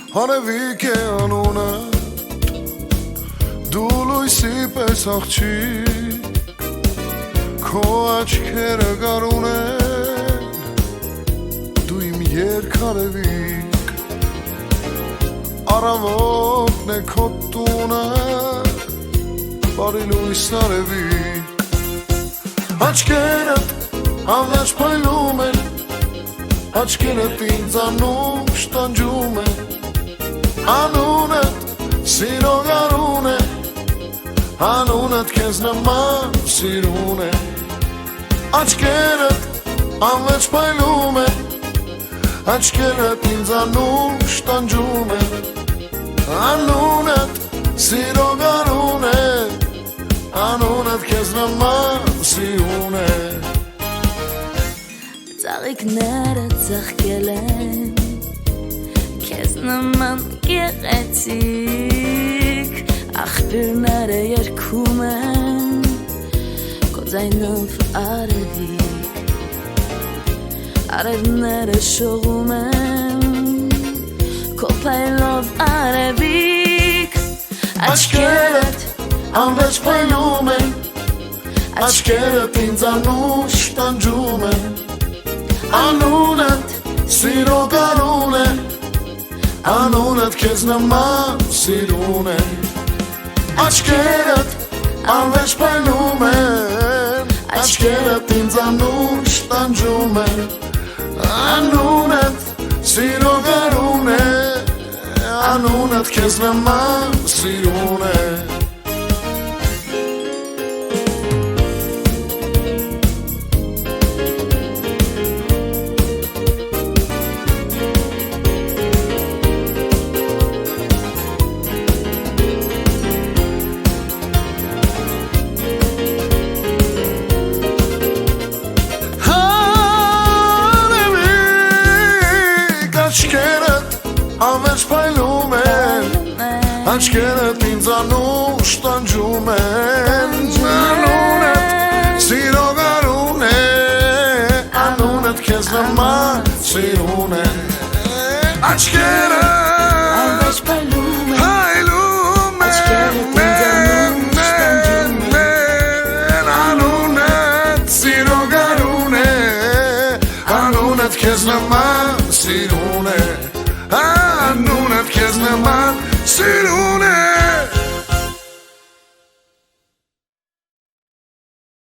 Հարևիկ է անունը Դու լույսի պես աղջիկ Քո աչքերը գարուն են Դու իմ երկարևիկ Առավոտն է քո տունը Բարի լույս արևիկ Աչքերդ անվերջ փայլում են Աչքերդ ինձ անուշ տանջում են Անունդ սիրո գարուն է Անունդ քեզ նման սիրուն է Աչքերդ անվերջ փայլում են Աչքերդ ինձ անուշ տանջում են Անունդ սիրո գարուն է Անունդ քեզ նման սիրուն է Ծաղիկները ծաղկել են Քեզ նման գեղեցիկ Աղբյուրները երգում են Քո ձայնով արևիկ Արևները շողում են Քո փայլով արևիկ Աչքերդ անվերջ փայլում են Աչքերդ ինձ անուշ տանջում են Անունդ սիրո գարուն է Անունդ քեզ նման սիրուն է Աչքերդ անվերջ փայլում են Աչքերդ ինձ անուշ տանջում են Անունդ սիրո գարուն է Անունդ քեզ նման սիրուն է Անվերջ փայլում են Աչքերդ ինձ անուշ տանջում են Անունդ սիրո գարուն է Անունդ քեզ նման սիրուն է Աչքերդ Անվերջ փայլում են Անունդ սիրո գարուն է Անունդ քեզ նման սիրուն է Անունդ քեզ նման սիրուն է